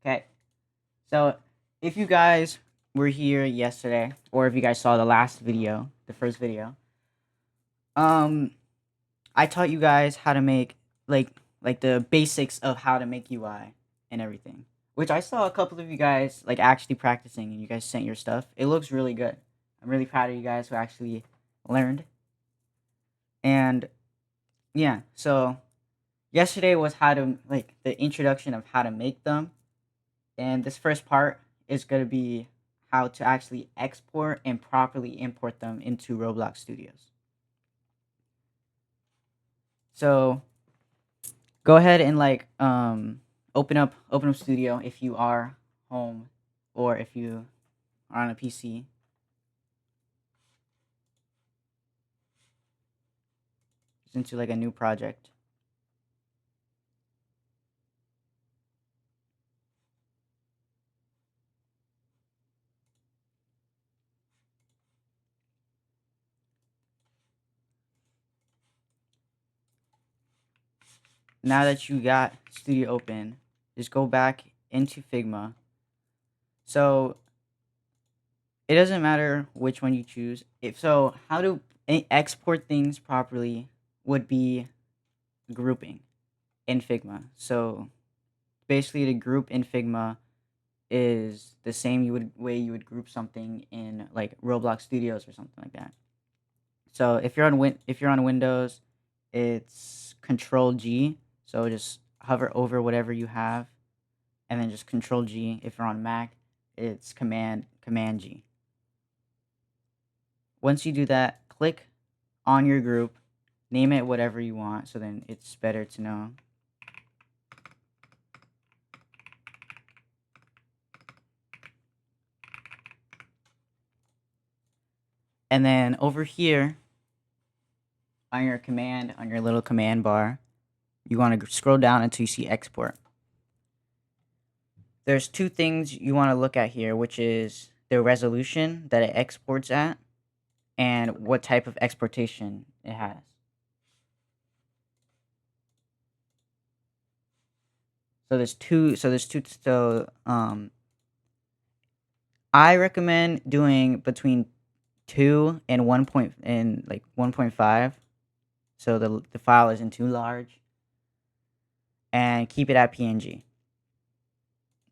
Okay, so if you guys were here yesterday, or if you guys saw the last video, the first video, um, I taught you guys how to make like the basics of how to make UI and everything. Which I saw a couple of you guys like actually practicing, and you guys sent your stuff. It looks really good. I'm really proud of you guys who actually learned. And yeah, so yesterday was how to like the introduction of how to make them. And this first part is going to be how to actually export and properly import them into Roblox Studios. So go ahead and like open up Studio if you are home or if you are on a PC. Just into like a new project. Now that you got Studio open, just go back into Figma. So it doesn't matter which one you choose. If so, how to export things properly would be grouping in Figma. So basically, the group in Figma is the same way you would group something in like Roblox Studios or something like that. So if you're on Windows, it's Control G. So just hover over whatever you have, and then just Control G. If you're on Mac, it's Command G. Once you do that, click on your group, name it whatever you want. So then it's better to know. And then over here on your little command bar, you want to scroll down until you see export. There's two things you want to look at here, which is the resolution that it exports at and what type of exportation it has. I recommend doing between 2 and 1.5, so the file isn't too large, and keep it at PNG.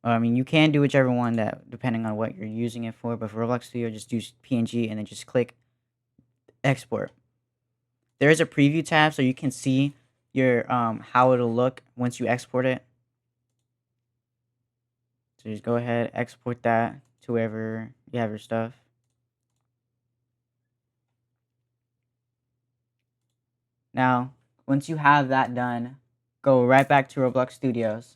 I mean, you can do whichever one that depending on what you're using it for, but for Roblox Studio, just use PNG and then just click export. There is a preview tab so you can see your how it'll look once you export it. So just go ahead, export that to wherever you have your stuff. Now, once you have that done, go right back to Roblox Studios.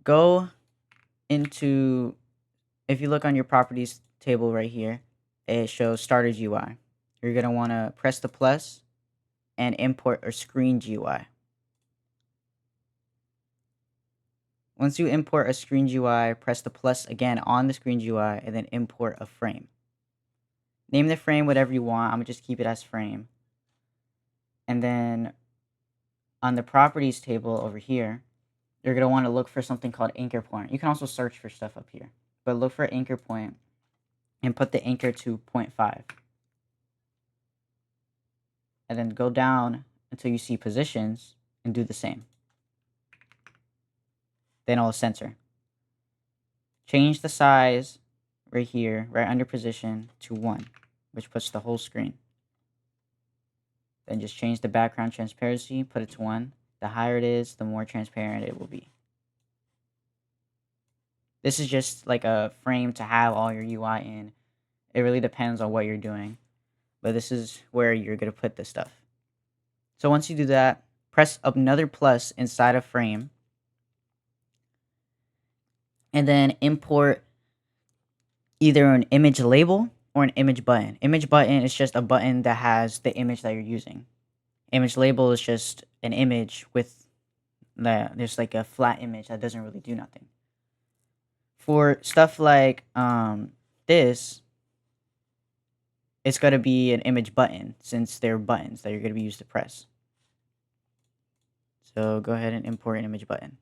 Go into, if you look on your properties table right here, it shows starter GUI. You're going to want to press the plus and import a screen GUI. Once you import a screen GUI, press the plus again on the screen GUI and then import a frame. Name the frame whatever you want. I'm going to just keep it as frame. And then on the properties table over here, you're going to want to look for something called anchor point. You can also search for stuff up here, but look for anchor point and put the anchor to 0.5. And then go down until you see positions and do the same. Then I'll center. Change the size right here, right under position, to 1, which puts the whole screen. Then just change the background transparency, put it to 1. The higher it is, the more transparent it will be. This is just like a frame to have all your UI in. It really depends on what you're doing, but this is where you're going to put the stuff. So once you do that, press another plus inside of frame, and then import either an image label or an image button. Image button is just a button that has the image that you're using. Image label is just an image with there's like a flat image that doesn't really do nothing. For stuff like this, it's going to be an image button since they're buttons that you're going to be used to press. So go ahead and import an image button.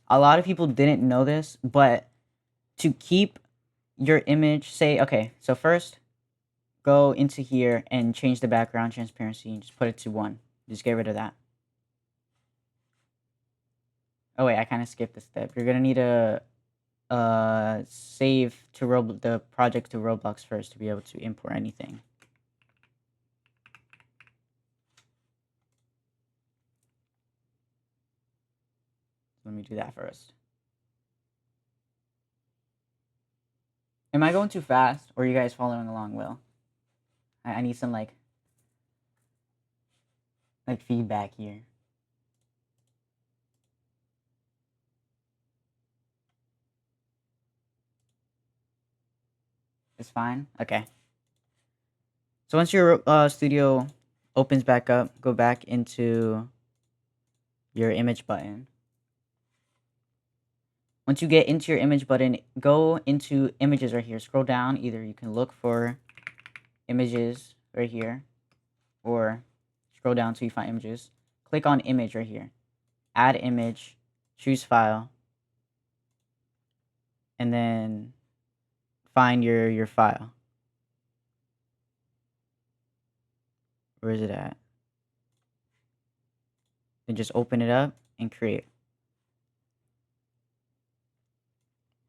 A lot of people didn't know this, but to keep your image, say, okay, so first go into here and change the background transparency and just put it to 1. Just get rid of that. Oh wait, I kind of skipped the step. You're gonna need to save to the project to Roblox first to be able to import anything. Let me do that first. Am I going too fast, or are you guys following along well? I need some like feedback here. It's fine? Okay. So once your studio opens back up, go back into your image button. Once you get into your image button, go into images right here. Scroll down. Either you can look for images right here, or scroll down until you find images. Click on image right here. Add image, choose file, and then find your file. Where is it at? Then just open it up and create.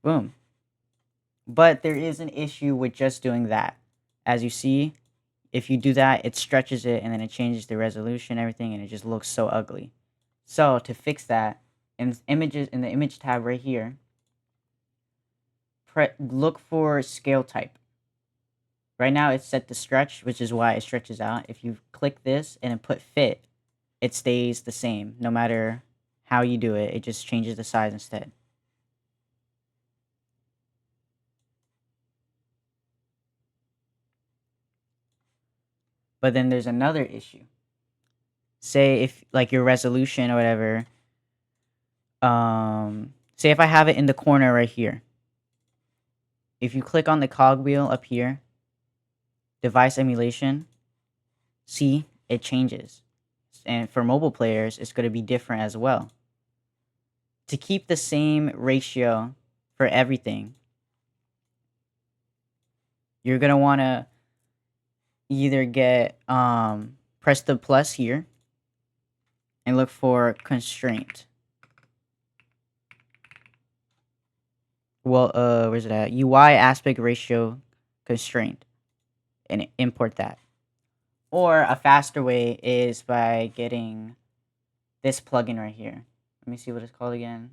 Boom. But there is an issue with just doing that. As you see, if you do that, it stretches it and then it changes the resolution, everything, and it just looks so ugly. So to fix that, in images, in the image tab right here, look for scale type. Right now it's set to stretch, which is why it stretches out. If you click this and then put fit, it stays the same no matter how you do it. It just changes the size instead. But then there's another issue. Say if like your resolution or whatever, say if I have it in the corner right here. If you click on the cogwheel up here, device emulation, see, it changes. And for mobile players, it's going to be different as well. To keep the same ratio for everything, you're going to want to either get, press the plus here and look for constraint. Well, where's it at? UI aspect ratio constraint, and import that. Or a faster way is by getting this plugin right here. Let me see what it's called again.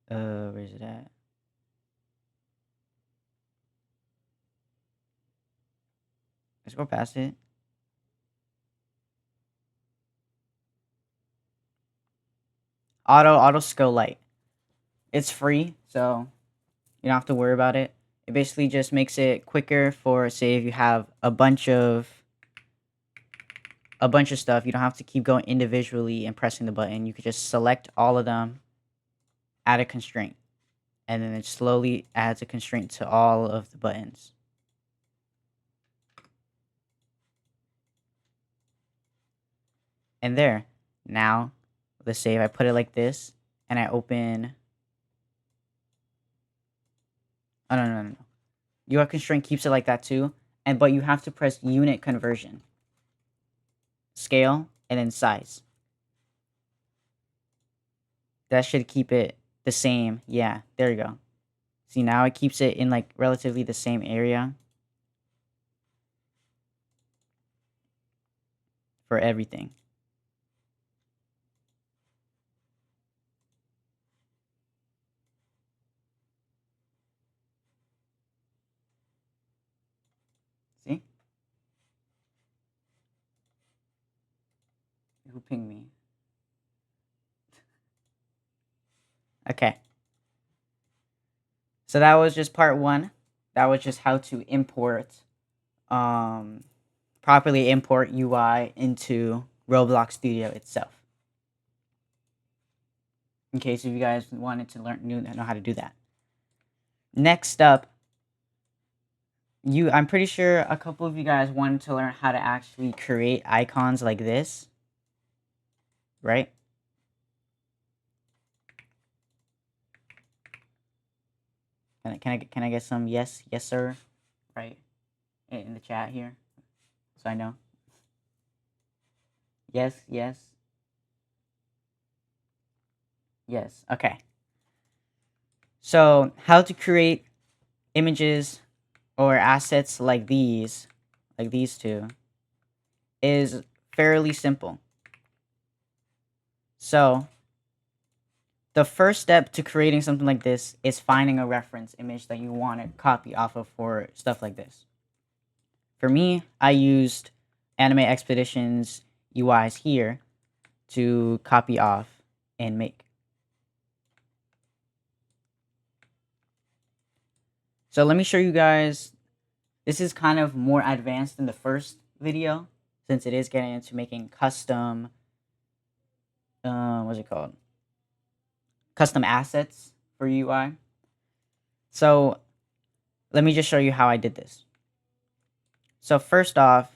Where's it at? Let's go past it. Auto Skill Light. It's free, so you don't have to worry about it. It basically just makes it quicker for, say, if you have a bunch of stuff, you don't have to keep going individually and pressing the button. You could just select all of them, add a constraint, and then it slowly adds a constraint to all of the buttons. And there. Now, let's say if I put it like this and I open. Oh, no. UI constraint keeps it like that too. But you have to press unit conversion, scale, and then size. That should keep it the same. Yeah, there you go. See, now it keeps it in like relatively the same area for everything. See? Who pinged me? Okay. So that was just part 1. That was just how to import, properly import UI into Roblox Studio itself. In case if you guys wanted to know how to do that. Next up, I'm pretty sure a couple of you guys wanted to learn how to actually create icons like this, right? Can I get some yes sir, right, in the chat here, so I know. Yes, yes. Okay. So how to create images or assets like these two, is fairly simple. So the first step to creating something like this is finding a reference image that you want to copy off of for stuff like this. For me, I used Anime Expeditions UIs here to copy off and make. So let me show you guys. This is kind of more advanced than the first video, since it is getting into making custom, what's it called? Custom assets for UI. So let me just show you how I did this. So first off,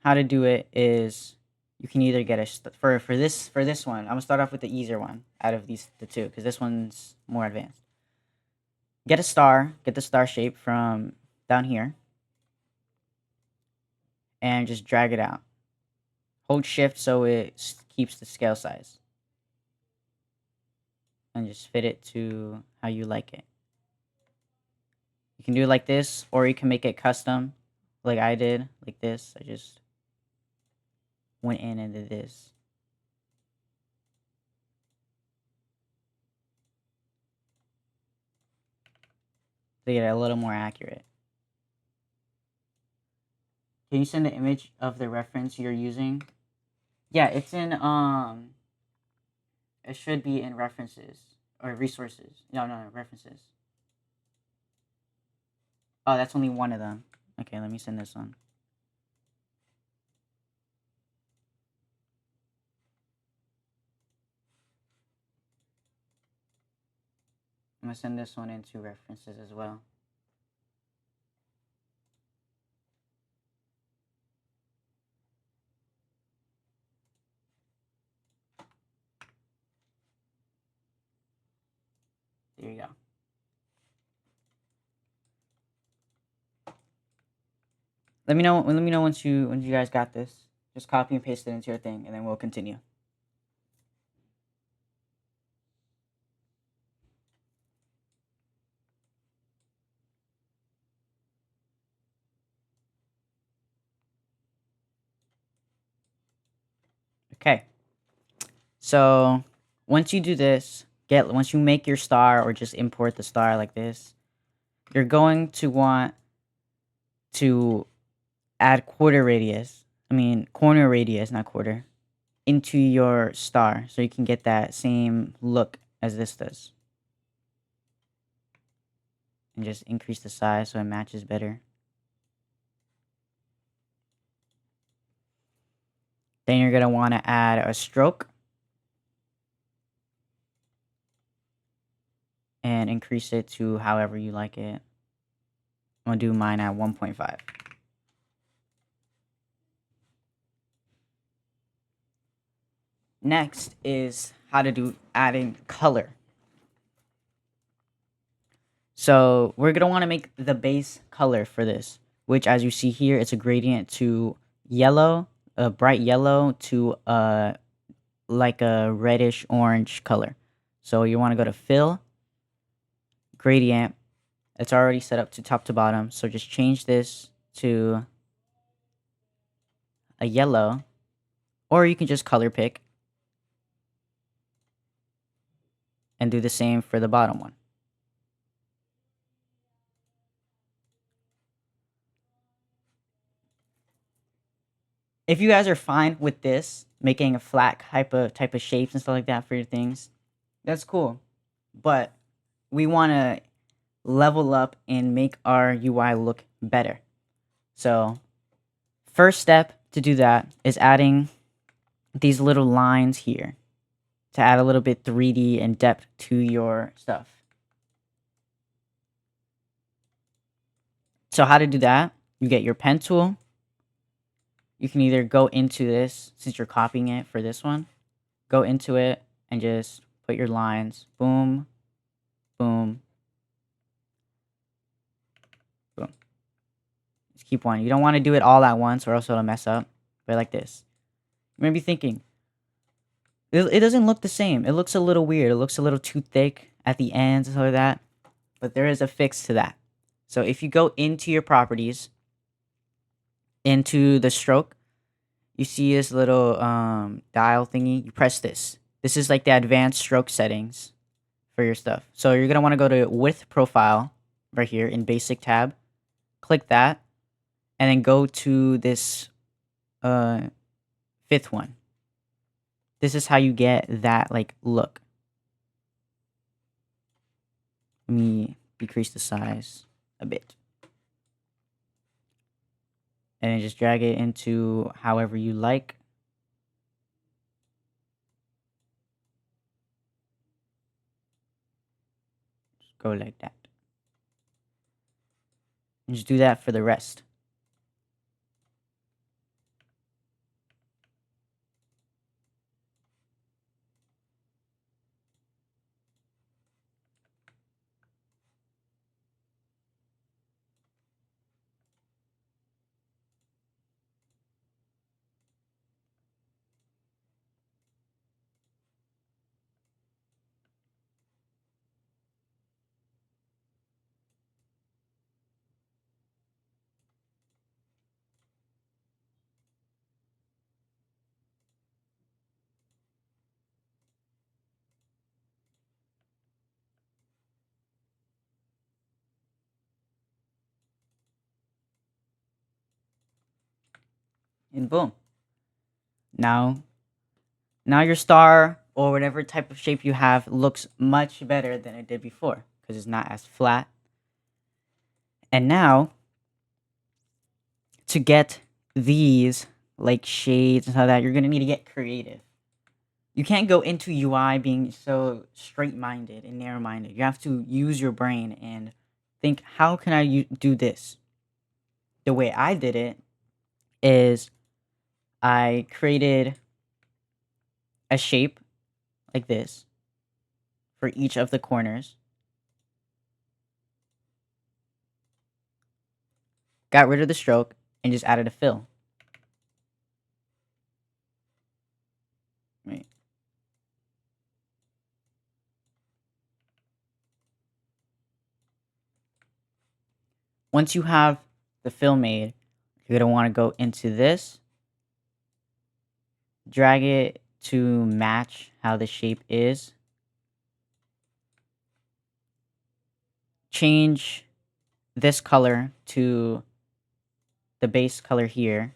how to do it is you can either get for this one. I'm gonna start off with the easier one out of the two, because this one's more advanced. Get the star shape from down here, and just drag it out. Hold shift so it keeps the scale size, and just fit it to how you like it. You can do it like this, or you can make it custom, like I did, like this. I just went in and did this. To get it a little more accurate. Can you send the image of the reference you're using? Yeah, it's in it should be in references or resources. No, references. Oh, that's only one of them. Okay, let me send this one. I'm gonna send this one into references as well. There you go. Let me know once you guys got this. Just copy and paste it into your thing, and then we'll continue. Okay. So once you do this, once you make your star or just import the star like this, you're going to want to add corner radius, not quarter, into your star so you can get that same look as this does. And just increase the size so it matches better. Then you're going to want to add a stroke and increase it to however you like it. I'm going to do mine at 1.5. Next is how to do adding color. So we're going to want to make the base color for this, which as you see here, it's a gradient to yellow, a bright yellow to like a reddish orange color. So you want to go to fill, gradient. It's already set up to top to bottom. So just change this to a yellow, or you can just color pick and do the same for the bottom one. If you guys are fine with this, making a flat type of shapes and stuff like that for your things, that's cool. But we want to level up and make our UI look better. So first step to do that is adding these little lines here to add a little bit 3D and depth to your stuff. So how to do that? You get your pen tool. You can either go into this, since you're copying it for this one, go into it and just put your lines. Boom, boom, boom. Just keep one. You don't want to do it all at once or else it'll mess up. But like this. You may be thinking, it doesn't look the same. It looks a little weird. It looks a little too thick at the ends and stuff like that. But there is a fix to that. So if you go into your properties, into the stroke, you see this little dial thingy. You press this. This is like the advanced stroke settings for your stuff. So you're going to want to go to width profile right here in basic tab. Click that. And then go to this fifth one. This is how you get that like look. Let me decrease the size a bit. And then just drag it into however you like. Just go like that. And just do that for the rest. And boom. Now your star or whatever type of shape you have looks much better than it did before because it's not as flat. And now to get these like shades and all that, you're gonna need to get creative. You can't go into UI being so straight-minded and narrow-minded. You have to use your brain and think, how can I do this? The way I did it is I created a shape like this for each of the corners. Got rid of the stroke and just added a fill. Right. Once you have the fill made, you're going to want to go into this, drag it to match how the shape is, change this color to the base color here,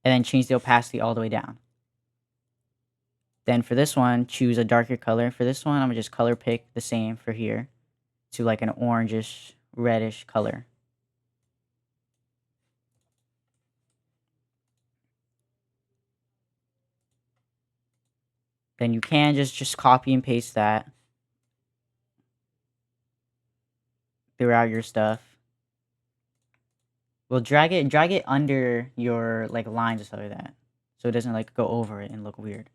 and then change the opacity all the way down. Then for this one, choose a darker color. For this one, I'm going to just color pick the same for here to like an orangish, reddish color. Then you can just copy and paste that throughout your stuff. Well, drag it under your like lines and stuff like that, so it doesn't like go over it and look weird.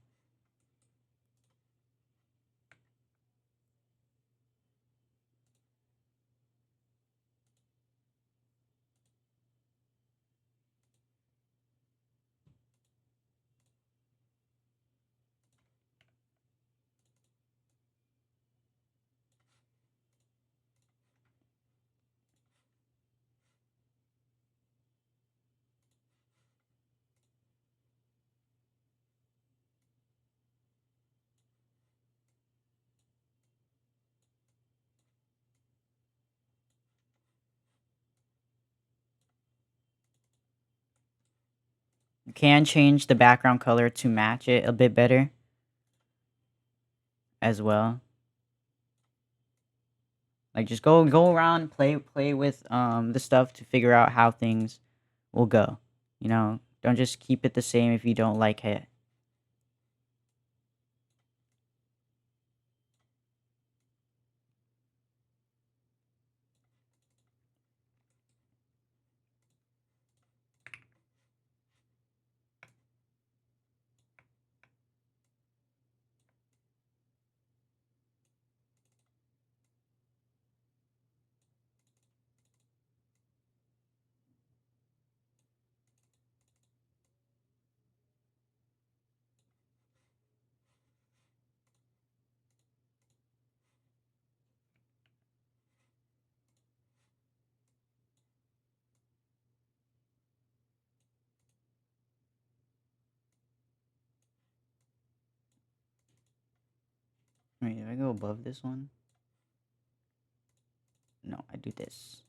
You can change the background color to match it a bit better as well. Like just go around, play with the stuff to figure out how things will go. You know, don't just keep it the same if you don't like it. Wait, if I go above this one? No, I do this.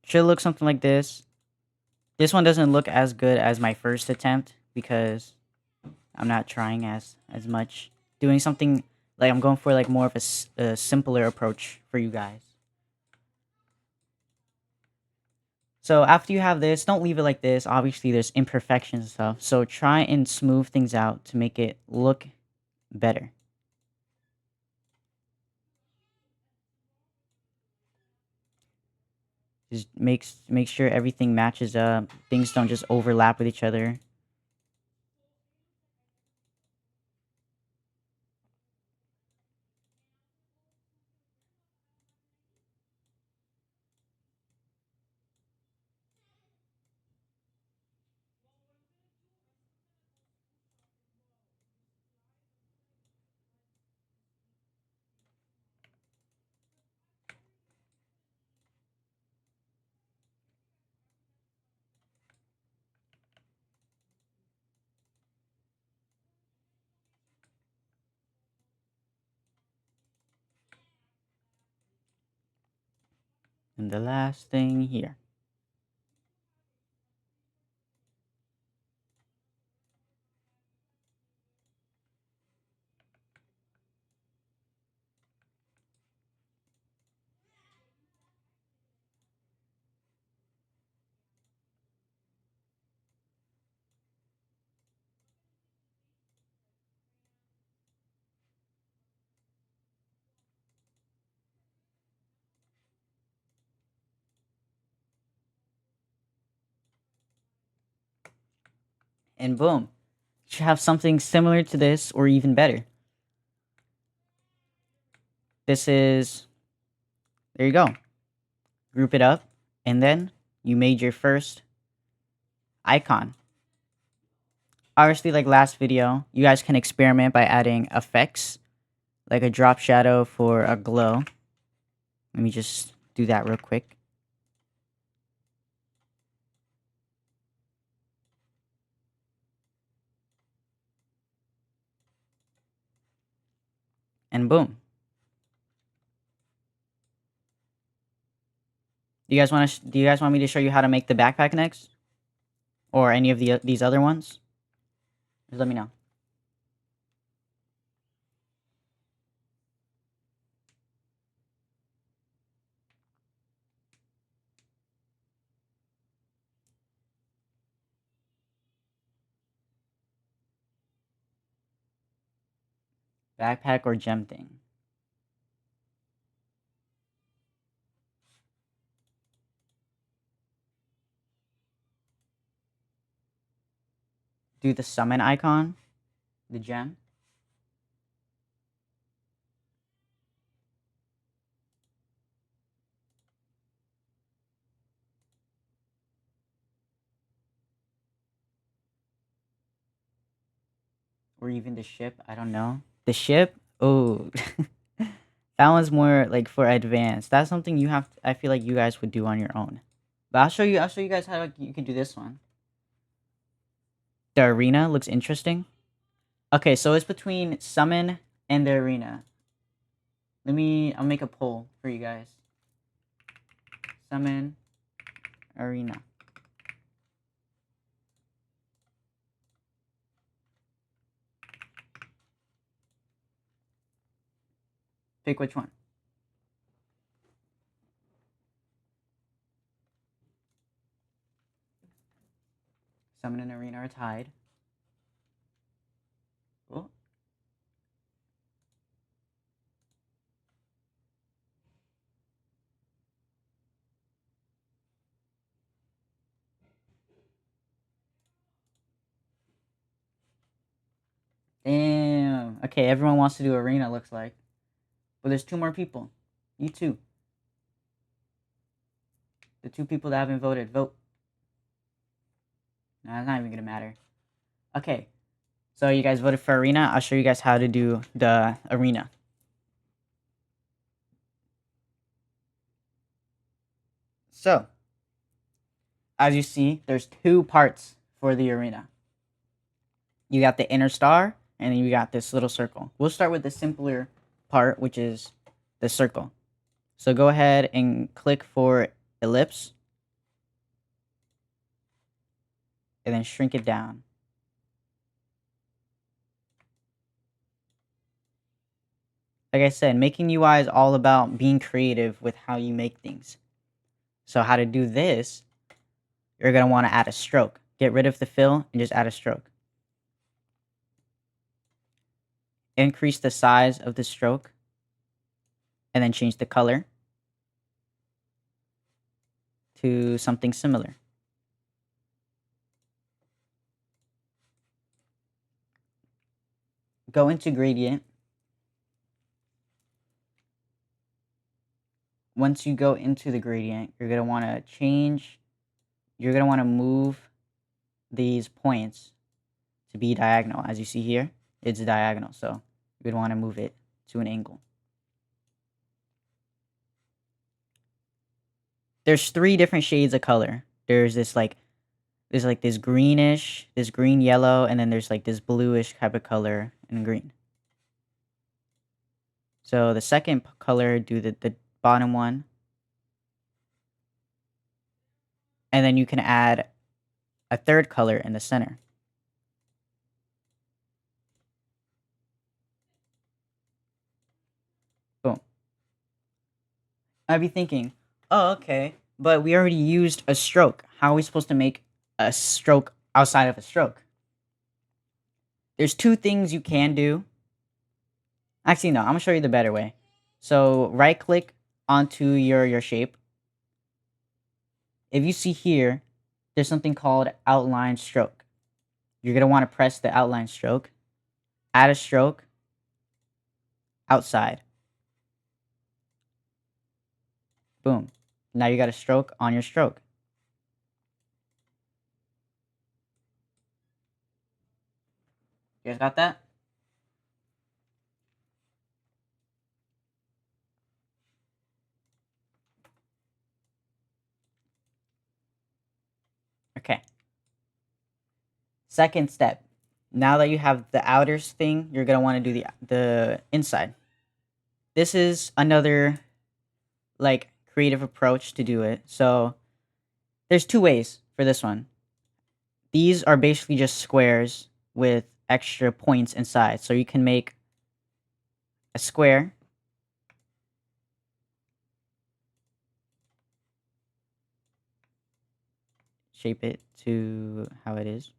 Should look something like this. This one doesn't look as good as my first attempt because I'm not trying as much. Doing something like I'm going for like more of a simpler approach for you guys. So after you have this, don't leave it like this. Obviously, there's imperfections and stuff. So try and smooth things out to make it look better. Just make sure everything matches up. Things don't just overlap with each other. And the last thing here. And boom. You should have something similar to this or even better. This is, there you go. Group it up, and then you made your first icon. Obviously, like last video, you guys can experiment by adding effects, like a drop shadow for a glow. Let me just do that real quick. And boom. Do you guys want me to show you how to make the backpack next? Or any of these other ones? Just let me know. Backpack or gem thing. Do the summon icon, the gem. Or even the ship. I don't know. The ship? Oh. That one's more like for advanced. That's something you have I feel like you guys would do on your own. But I'll show you guys how you can do this one. The arena looks interesting. Okay, so it's between summon and the arena. I'll make a poll for you guys. Summon, arena. Pick which one. Summon and arena are tied. Cool. Okay, everyone wants to do arena, looks like. But there's 2 more people. You two. The 2 people that haven't voted, vote. No, it's not even gonna matter. Okay. So you guys voted for arena. I'll show you guys how to do the arena. So, as you see, there's 2 parts for the arena. You got the inner star, and then you got this little circle. We'll start with the simpler part, which is the circle. So go ahead and click for ellipse, and then shrink it down. Like I said, making UI is all about being creative with how you make things. So how to do this, you're going to want to add a stroke. Get rid of the fill and just add a stroke. Increase the size of the stroke, and then change the color to something similar. Go into gradient. Once you go into the gradient, you're going to want to move these points to be diagonal. As you see here, it's diagonal, so you would want to move it to an angle. There's 3 different shades of color. There's this this greenish, this green yellow, and then there's like this bluish type of color in green. So the second color, do the bottom one. And then you can add a third color in the center. Boom. I'd be thinking, oh, okay, but we already used a stroke. How are we supposed to make a stroke outside of a stroke? There's 2 things you can do. Actually, no, I'm gonna show you the better way. So right click onto your shape. If you see here, there's something called outline stroke. You're gonna want to press the outline stroke, add a stroke outside. Boom. Now you got a stroke on your stroke. You guys got that? Okay. Second step. Now that you have the outer thing, you're going to want to do the inside. This is another like creative approach to do it. So there's 2 ways for this one. These are basically just squares with extra points inside. So you can make a square, shape it to how it is,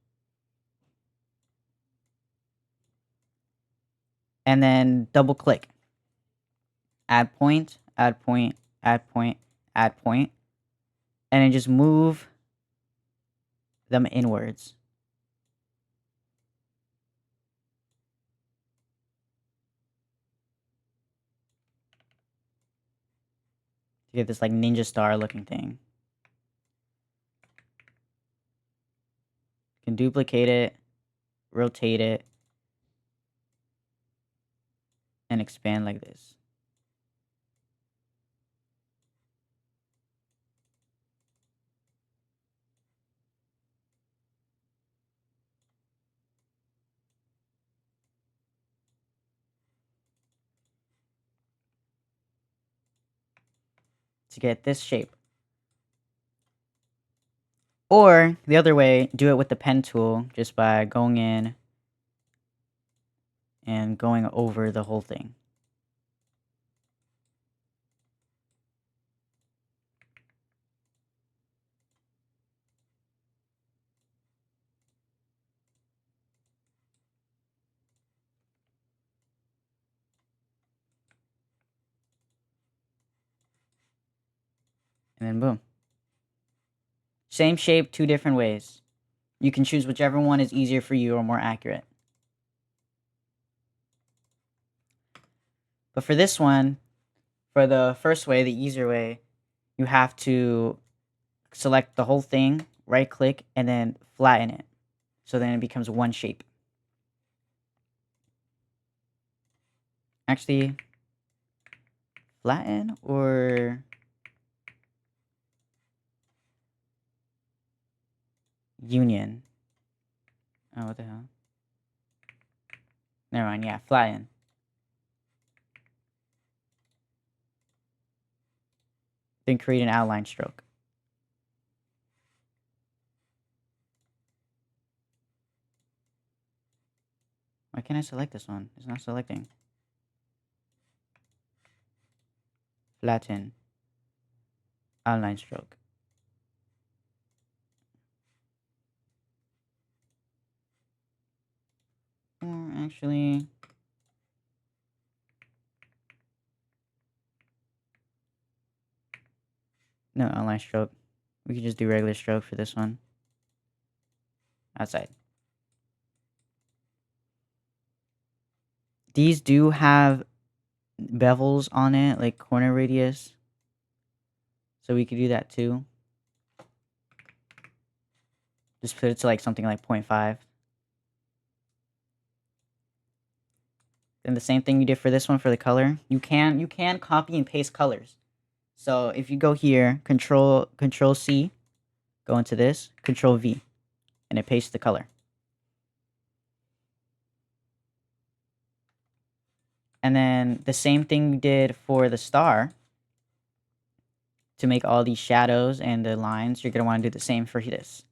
and then double click, add point, add point, add point, add point, and then just move them inwards. To get this like ninja star looking thing. You can duplicate it, rotate it, and expand like this. To get this shape. Or the other way, do it with the pen tool just by going in and going over the whole thing. And then boom. Same shape, 2 different ways. You can choose whichever one is easier for you or more accurate. But for this one, for the first way, the easier way, you have to select the whole thing, right click, and then flatten it. So then it becomes one shape. Actually, flatten or union. Oh, what the hell? Never mind, yeah, flatten. Then create an outline stroke. Why can't I select this one? It's not selecting. Flatten. Outline stroke. Or actually... No, outline stroke. We could just do regular stroke for this one. Outside. These do have bevels on it, like corner radius. So we could do that too. Just put it to like something like 0.5. Then the same thing you did for this one for the color. You can copy and paste colors. So if you go here, control C, go into this, control V, and it pastes the color. And then the same thing you did for the star. To make all these shadows and the lines, you're going to want to do the same for this.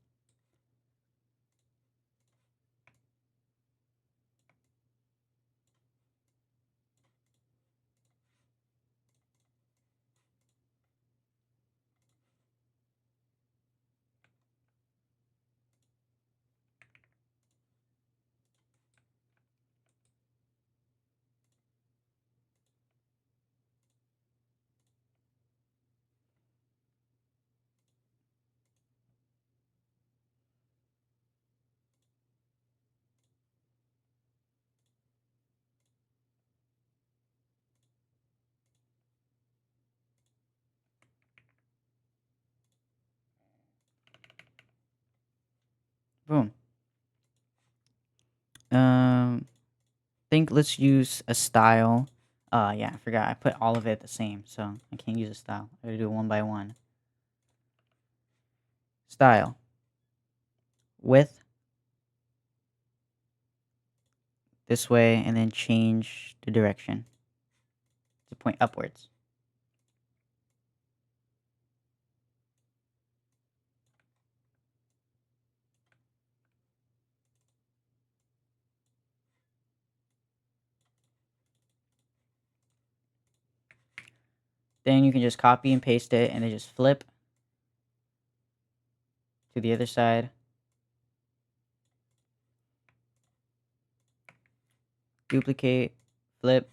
Boom. Think let's use a style. Yeah, I forgot. I put all of it the same, so I can't use a style. I gotta do it one by one. Style. Width. This way, and then change the direction to point upwards. Then you can just copy and paste it, and then just flip to the other side. Duplicate, flip.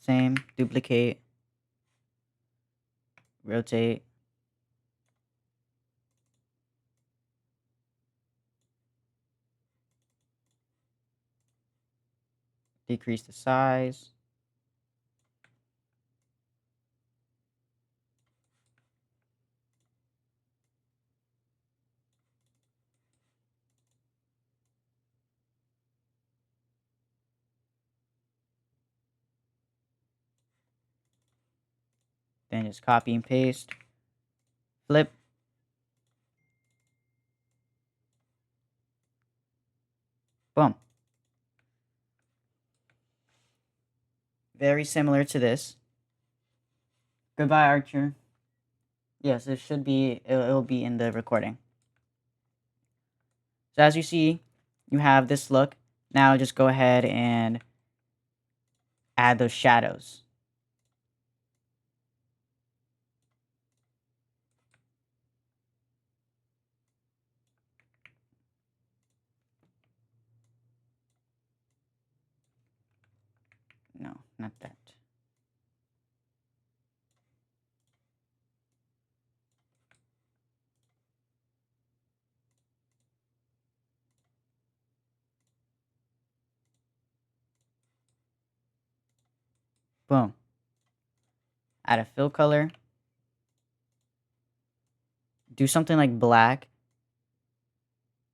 Same, duplicate, rotate. Decrease the size. Then just copy and paste. Flip. Boom. Very similar to this. Goodbye, Archer. Yes, it should be, it'll be in the recording. So as you see, you have this look. Now just go ahead and add those shadows. No, not that. Boom. Add a fill color. Do something like black.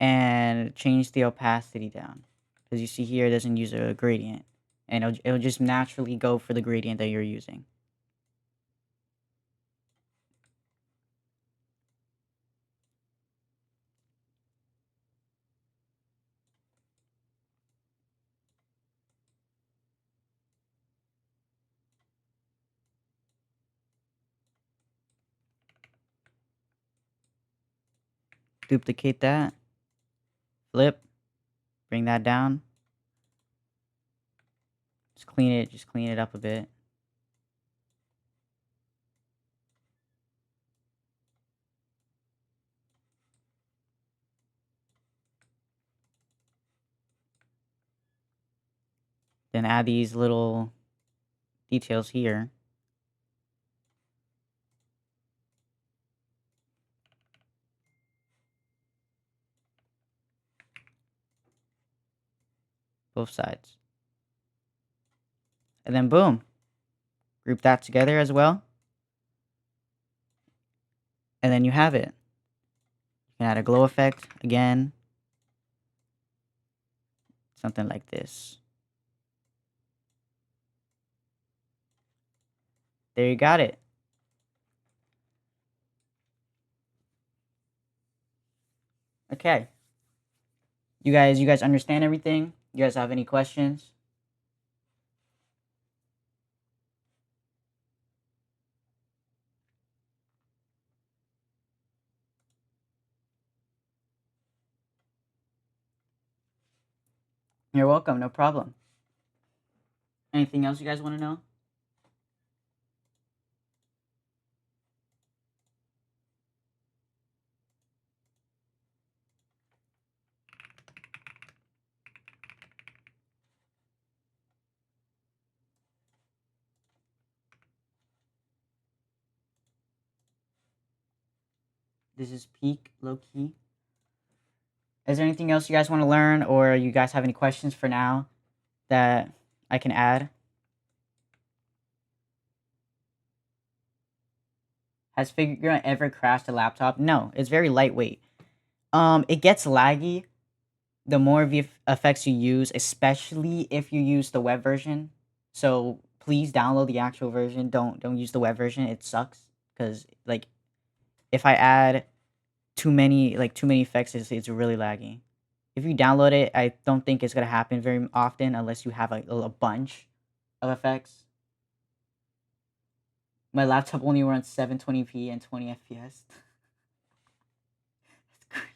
And change the opacity down. Because you see here, it doesn't use a gradient. And it'll just naturally go for the gradient that you're using. Duplicate that. Flip. Bring that down. Just clean it up a bit. Then add these little details here. Both sides. And then boom. Group that together as well. And then you have it. You can add a glow effect again. Something like this. There you got it. Okay. You guys understand everything? You guys have any questions? You're welcome, no problem. Anything else you guys want to know? This is peak, low key. Is there anything else you guys want to learn, or you guys have any questions for now that I can add? Has Figure ever crashed a laptop? No, it's very lightweight. It gets laggy the more effects you use, especially if you use the web version. So please download the actual version. Don't use the web version. It sucks because like if I add too many effects, it's really laggy. If you download it, I don't think it's gonna happen very often unless you have a bunch of effects. My laptop only runs 720p and 20 FPS. That's crazy.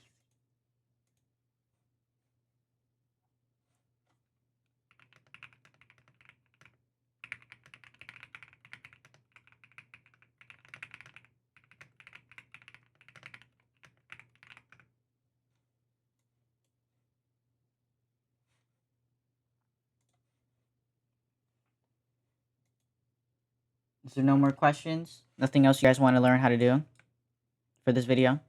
Is there no more questions? Nothing else you guys want to learn how to do for this video?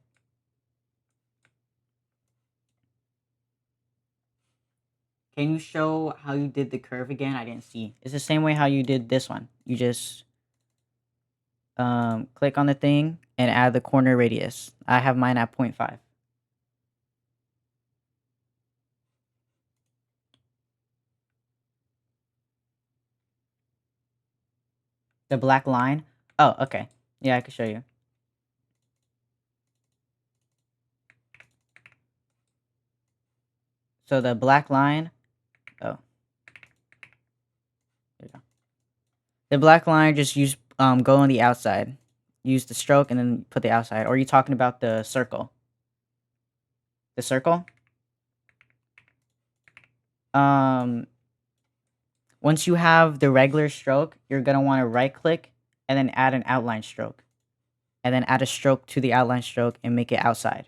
Can you show how you did the curve again? I didn't see. It's the same way how you did this one. You just click on the thing and add the corner radius. I have mine at 0.5. The black line? Oh, okay. Yeah, I can show you. So the black line, oh, there you go. The black line, just use go on the outside. Use the stroke and then put the outside. Or are you talking about the circle? The circle? Once you have the regular stroke, you're gonna want to right click and then add an outline stroke. And then add a stroke to the outline stroke and make it outside.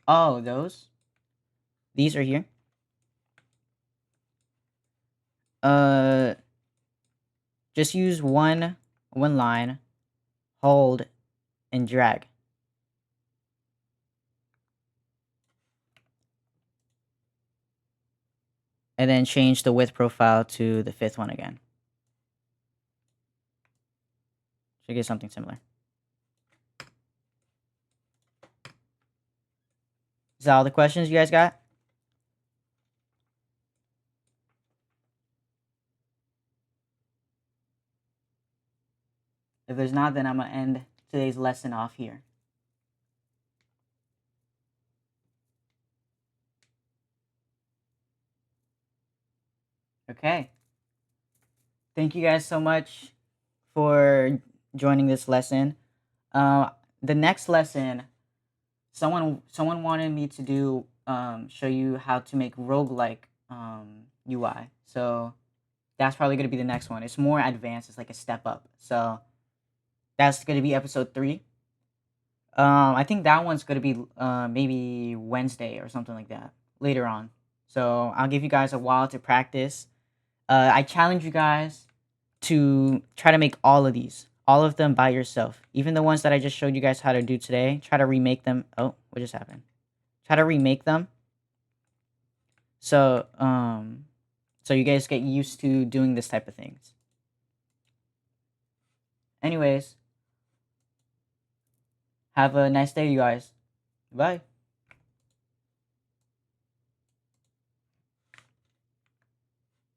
Oh, those? These are here. Just use one line, hold, and drag. and then change the width profile to the fifth one again. Should get something similar. Is that all the questions you guys got? If there's not, then I'm going to end today's lesson off here. Okay. Thank you guys so much for joining this lesson. The next lesson, someone wanted me to do show you how to make roguelike UI. So that's probably going to be the next one. It's more advanced. It's like a step up. So that's going to be episode 3. I think that one's going to be maybe Wednesday or something like that later on. So I'll give you guys a while to practice. I challenge you guys to try to make all of them by yourself. Even the ones that I just showed you guys how to do today, try to remake them. Oh, what just happened? Try to remake them. So, so you guys get used to doing this type of things. Anyways, have a nice day, you guys. Bye.